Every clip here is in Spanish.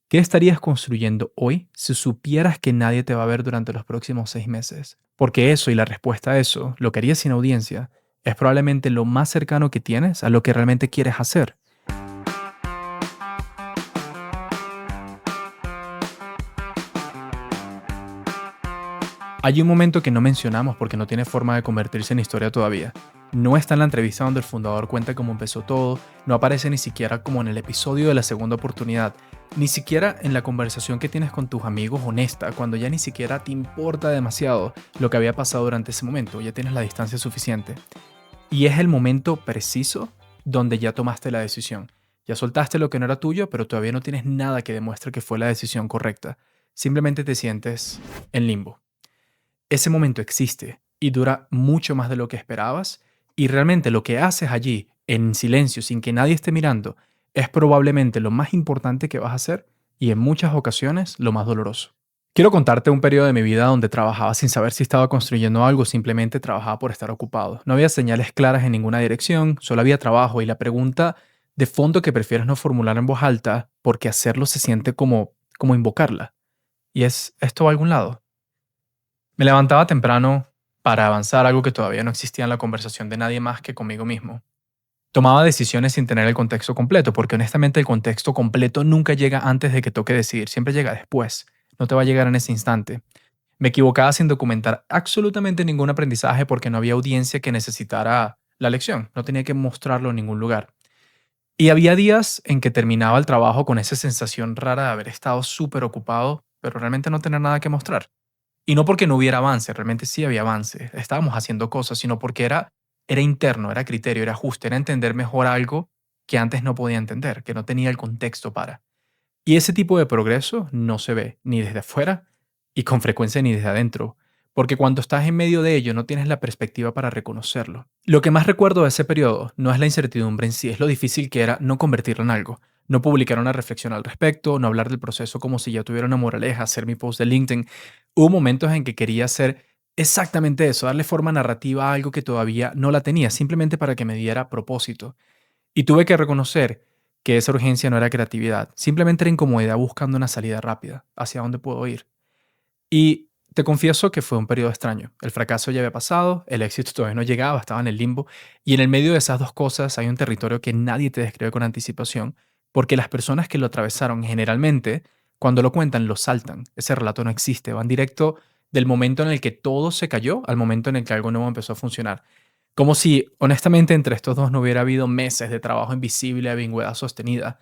¿Qué estarías construyendo hoy si supieras que nadie te va a ver durante los próximos 6 meses? Porque eso y la respuesta a eso, lo que harías sin audiencia, es probablemente lo más cercano que tienes a lo que realmente quieres hacer. Hay un momento que no mencionamos porque no tiene forma de convertirse en historia todavía. No está en la entrevista donde el fundador cuenta cómo empezó todo, no aparece ni siquiera como en el episodio de la segunda oportunidad, ni siquiera en la conversación que tienes con tus amigos honesta, cuando ya ni siquiera te importa demasiado lo que había pasado durante ese momento, ya tienes la distancia suficiente. Y es el momento preciso donde ya tomaste la decisión. Ya soltaste lo que no era tuyo, pero todavía no tienes nada que demuestre que fue la decisión correcta. Simplemente te sientes en limbo. Ese momento existe y dura mucho más de lo que esperabas, y realmente lo que haces allí, en silencio, sin que nadie esté mirando, es probablemente lo más importante que vas a hacer y en muchas ocasiones lo más doloroso. Quiero contarte un periodo de mi vida donde trabajaba sin saber si estaba construyendo algo, simplemente trabajaba por estar ocupado. No había señales claras en ninguna dirección, solo había trabajo, y la pregunta de fondo que prefieres no formular en voz alta porque hacerlo se siente como invocarla. Y es, ¿esto va a algún lado? Me levantaba temprano para avanzar algo que todavía no existía en la conversación de nadie más que conmigo mismo. Tomaba decisiones sin tener el contexto completo, porque honestamente el contexto completo nunca llega antes de que toque decidir, siempre llega después, no te va a llegar en ese instante. Me equivocaba sin documentar absolutamente ningún aprendizaje porque no había audiencia que necesitara la lección, no tenía que mostrarlo en ningún lugar. Y había días en que terminaba el trabajo con esa sensación rara de haber estado súper ocupado, pero realmente no tener nada que mostrar. Y no porque no hubiera avance, realmente sí había avance, estábamos haciendo cosas, sino porque era interno, era criterio, era ajuste, era entender mejor algo que antes no podía entender, que no tenía el contexto para. Y ese tipo de progreso no se ve ni desde afuera y con frecuencia ni desde adentro, porque cuando estás en medio de ello no tienes la perspectiva para reconocerlo. Lo que más recuerdo de ese periodo no es la incertidumbre en sí, es lo difícil que era no convertirlo en algo, no publicar una reflexión al respecto, no hablar del proceso como si ya tuviera una moraleja, hacer mi post de LinkedIn. Hubo momentos en que quería hacer exactamente eso, darle forma narrativa a algo que todavía no la tenía, simplemente para que me diera propósito. Y tuve que reconocer que esa urgencia no era creatividad, simplemente era incomodidad buscando una salida rápida, hacia dónde puedo ir. Y te confieso que fue un periodo extraño. El fracaso ya había pasado, el éxito todavía no llegaba, estaba en el limbo, y en el medio de esas dos cosas hay un territorio que nadie te describe con anticipación, porque las personas que lo atravesaron generalmente, cuando lo cuentan, lo saltan. Ese relato no existe, van directo del momento en el que todo se cayó al momento en el que algo nuevo empezó a funcionar. Como si, honestamente, entre estos dos no hubiera habido meses de trabajo invisible, de ambigüedad sostenida.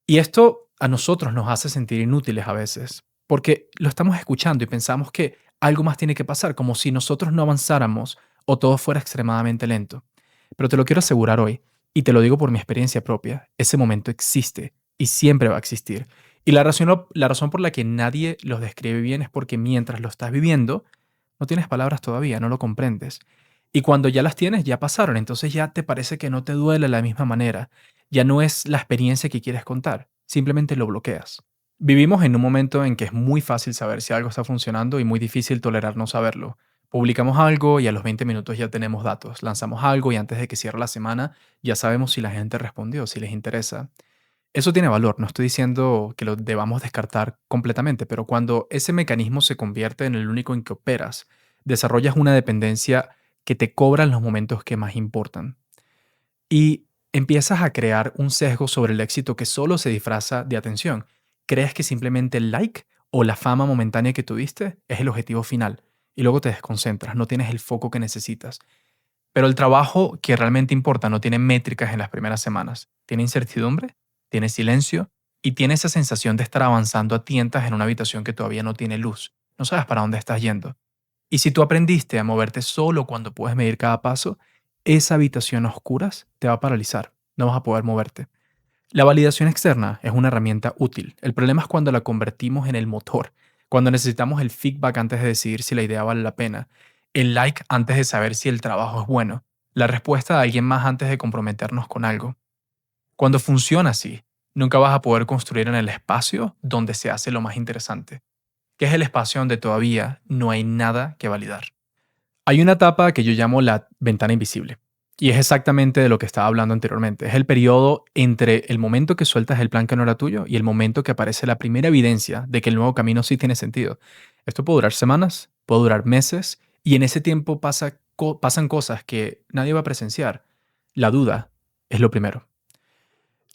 Y esto a nosotros nos hace sentir inútiles a veces, porque lo estamos escuchando y pensamos que algo más tiene que pasar, como si nosotros no avanzáramos o todo fuera extremadamente lento. Pero te lo quiero asegurar hoy, y te lo digo por mi experiencia propia, ese momento existe y siempre va a existir. Y la razón por la que nadie los describe bien es porque mientras lo estás viviendo, no tienes palabras todavía, no lo comprendes. Y cuando ya las tienes, ya pasaron, entonces ya te parece que no te duele de la misma manera, ya no es la experiencia que quieres contar, simplemente lo bloqueas. Vivimos en un momento en que es muy fácil saber si algo está funcionando y muy difícil tolerar no saberlo. Publicamos algo y a los 20 minutos ya tenemos datos. Lanzamos algo y antes de que cierre la semana ya sabemos si la gente respondió, si les interesa. Eso tiene valor, no estoy diciendo que lo debamos descartar completamente, pero cuando ese mecanismo se convierte en el único en que operas, desarrollas una dependencia que te cobra en los momentos que más importan. Y empiezas a crear un sesgo sobre el éxito que solo se disfraza de atención. Crees que simplemente el like o la fama momentánea que tuviste es el objetivo final y luego te desconcentras, no tienes el foco que necesitas. Pero el trabajo que realmente importa no tiene métricas en las primeras semanas. Tiene incertidumbre, tiene silencio y tiene esa sensación de estar avanzando a tientas en una habitación que todavía no tiene luz. No sabes para dónde estás yendo. Y si tú aprendiste a moverte solo cuando puedes medir cada paso, esa habitación a oscuras te va a paralizar. No vas a poder moverte. La validación externa es una herramienta útil. El problema es cuando la convertimos en el motor, cuando necesitamos el feedback antes de decidir si la idea vale la pena, el like antes de saber si el trabajo es bueno, la respuesta de alguien más antes de comprometernos con algo. Cuando funciona así, nunca vas a poder construir en el espacio donde se hace lo más interesante, que es el espacio donde todavía no hay nada que validar. Hay una etapa que yo llamo la ventana invisible. Y es exactamente de lo que estaba hablando anteriormente. Es el periodo entre el momento que sueltas el plan que no era tuyo y el momento que aparece la primera evidencia de que el nuevo camino sí tiene sentido. Esto puede durar semanas, puede durar meses, y en ese tiempo pasan cosas que nadie va a presenciar. La duda es lo primero.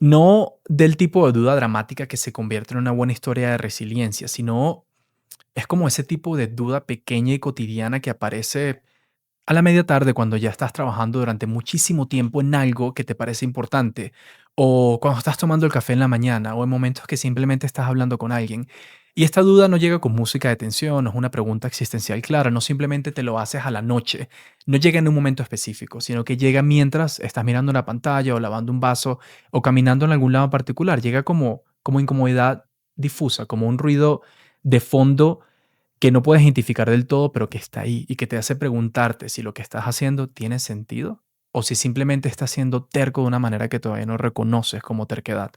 No del tipo de duda dramática que se convierte en una buena historia de resiliencia, sino es como ese tipo de duda pequeña y cotidiana que aparece a la media tarde cuando ya estás trabajando durante muchísimo tiempo en algo que te parece importante, o cuando estás tomando el café en la mañana, o en momentos que simplemente estás hablando con alguien. Y esta duda no llega con música de tensión, no es una pregunta existencial clara, no simplemente te lo haces a la noche, no llega en un momento específico, sino que llega mientras estás mirando una pantalla o lavando un vaso o caminando en algún lado particular. Llega como incomodidad difusa, como un ruido de fondo que no puedes identificar del todo, pero que está ahí y que te hace preguntarte si lo que estás haciendo tiene sentido o si simplemente estás siendo terco de una manera que todavía no reconoces como terquedad.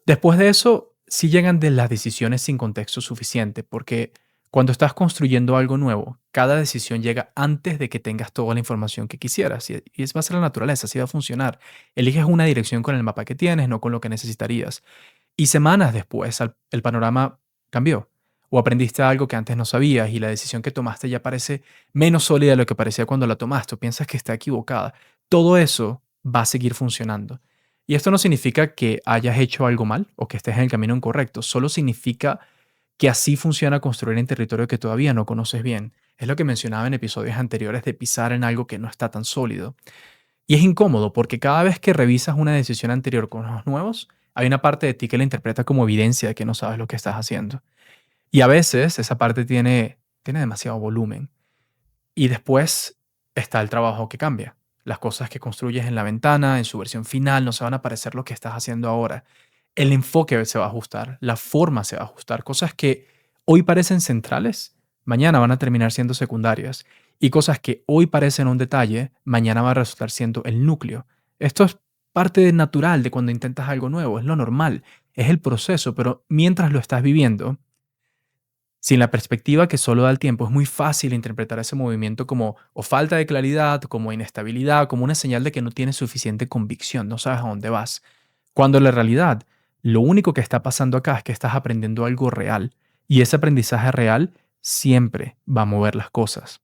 Después de eso, sí llegan de las decisiones sin contexto suficiente, porque cuando estás construyendo algo nuevo, cada decisión llega antes de que tengas toda la información que quisieras. Y es va a ser la naturaleza, así va a funcionar. Eliges una dirección con el mapa que tienes, no con lo que necesitarías. Y semanas después, el panorama cambió. O aprendiste algo que antes no sabías y la decisión que tomaste ya parece menos sólida de lo que parecía cuando la tomaste o piensas que está equivocada. Todo eso va a seguir funcionando. Y esto no significa que hayas hecho algo mal o que estés en el camino incorrecto, solo significa que así funciona construir en territorio que todavía no conoces bien. Es lo que mencionaba en episodios anteriores de pisar en algo que no está tan sólido. Y es incómodo porque cada vez que revisas una decisión anterior con ojos nuevos, hay una parte de ti que la interpreta como evidencia de que no sabes lo que estás haciendo. Y a veces esa parte tiene demasiado volumen. Y después está el trabajo que cambia. Las cosas que construyes en la ventana, en su versión final, no se van a parecer lo que estás haciendo ahora. El enfoque se va a ajustar, la forma se va a ajustar. Cosas que hoy parecen centrales, mañana van a terminar siendo secundarias. Y cosas que hoy parecen un detalle, mañana va a resultar siendo el núcleo. Esto es parte natural de cuando intentas algo nuevo, es lo normal, es el proceso, pero mientras lo estás viviendo, sin la perspectiva que solo da el tiempo, es muy fácil interpretar ese movimiento como o falta de claridad, como inestabilidad, como una señal de que no tienes suficiente convicción, no sabes a dónde vas. Cuando en la realidad, lo único que está pasando acá es que estás aprendiendo algo real y ese aprendizaje real siempre va a mover las cosas.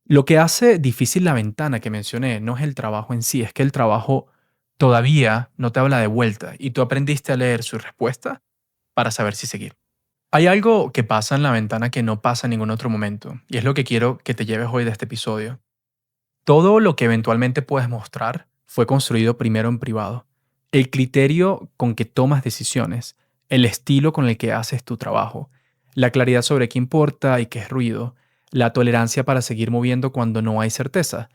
Lo que hace difícil la ventana que mencioné no es el trabajo en sí, es que el trabajo todavía no te habla de vuelta y tú aprendiste a leer su respuesta para saber si seguir. Hay algo que pasa en la ventana que no pasa en ningún otro momento, y es lo que quiero que te lleves hoy de este episodio. Todo lo que eventualmente puedes mostrar fue construido primero en privado. El criterio con que tomas decisiones, el estilo con el que haces tu trabajo, la claridad sobre qué importa y qué es ruido, la tolerancia para seguir moviendo cuando no hay certeza.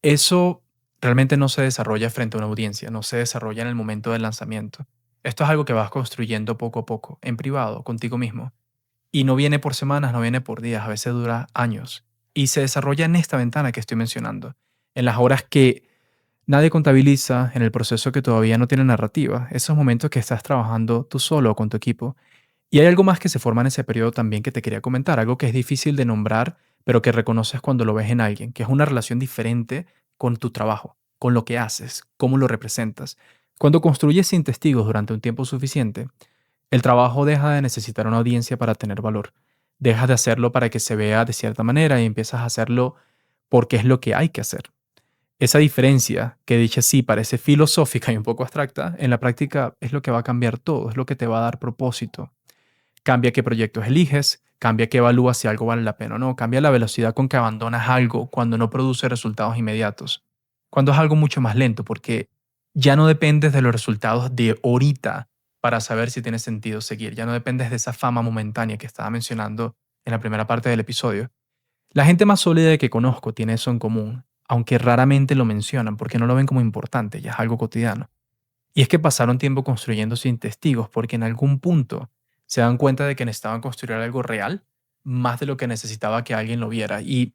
Eso realmente no se desarrolla frente a una audiencia, no se desarrolla en el momento del lanzamiento. Esto es algo que vas construyendo poco a poco, en privado, contigo mismo. Y no viene por semanas, no viene por días, a veces dura años. Y se desarrolla en esta ventana que estoy mencionando, en las horas que nadie contabiliza, en el proceso que todavía no tiene narrativa, esos momentos que estás trabajando tú solo o con tu equipo. Y hay algo más que se forma en ese periodo también que te quería comentar, algo que es difícil de nombrar, pero que reconoces cuando lo ves en alguien, que es una relación diferente con tu trabajo, con lo que haces, cómo lo representas. Cuando construyes sin testigos durante un tiempo suficiente, el trabajo deja de necesitar una audiencia para tener valor. Dejas de hacerlo para que se vea de cierta manera y empiezas a hacerlo porque es lo que hay que hacer. Esa diferencia, que dicha así parece filosófica y un poco abstracta, en la práctica es lo que va a cambiar todo, es lo que te va a dar propósito. Cambia qué proyectos eliges, cambia qué evalúas si algo vale la pena o no, cambia la velocidad con que abandonas algo cuando no produce resultados inmediatos, cuando es algo mucho más lento, porque ya no dependes de los resultados de ahorita para saber si tiene sentido seguir, ya no dependes de esa fama momentánea que estaba mencionando en la primera parte del episodio. La gente más sólida que conozco tiene eso en común, aunque raramente lo mencionan porque no lo ven como importante, ya es algo cotidiano. Y es que pasaron tiempo construyendo sin testigos porque en algún punto se dan cuenta de que necesitaban construir algo real más de lo que necesitaba que alguien lo viera. Y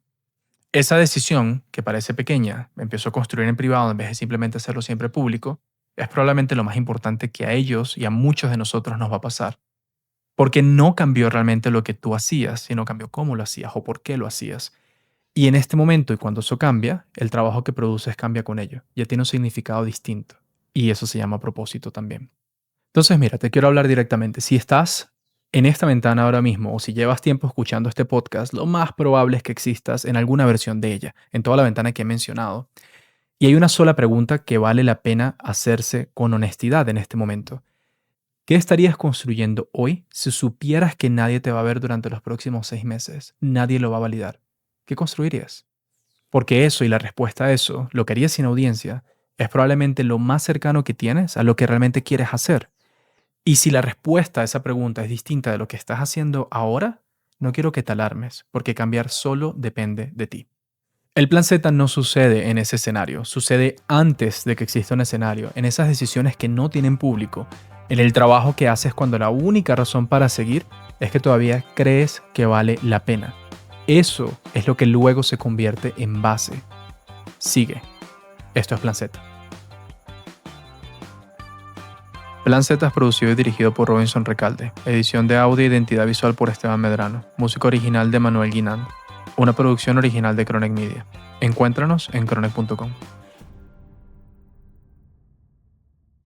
esa decisión, que parece pequeña, empezó a construir en privado en vez de simplemente hacerlo siempre público, es probablemente lo más importante que a ellos y a muchos de nosotros nos va a pasar. Porque no cambió realmente lo que tú hacías, sino cambió cómo lo hacías o por qué lo hacías. Y en este momento y cuando eso cambia, el trabajo que produces cambia con ello. Ya tiene un significado distinto. Y eso se llama propósito también. Entonces, mira, te quiero hablar directamente. Si estás en esta ventana ahora mismo o si llevas tiempo escuchando este podcast, lo más probable es que existas en alguna versión de ella, en toda la ventana que he mencionado. Y hay una sola pregunta que vale la pena hacerse con honestidad en este momento. ¿Qué estarías construyendo hoy si supieras que nadie te va a ver durante los próximos 6 meses? Nadie lo va a validar. ¿Qué construirías? Porque eso y la respuesta a eso, lo que harías sin audiencia, es probablemente lo más cercano que tienes a lo que realmente quieres hacer. Y si la respuesta a esa pregunta es distinta de lo que estás haciendo ahora, no quiero que te alarmes, porque cambiar solo depende de ti. El plan Z no sucede en ese escenario, sucede antes de que exista un escenario, en esas decisiones que no tienen público, en el trabajo que haces cuando la única razón para seguir es que todavía crees que vale la pena. Eso es lo que luego se convierte en base. Sigue. Esto es Plan Z. Plan Z es producido y dirigido por Robinson Recalde. Edición de audio e identidad visual por Esteban Medrano. Música original de Manuel Guinán. Una producción original de Chronic Media. Encuéntranos en chronic.com.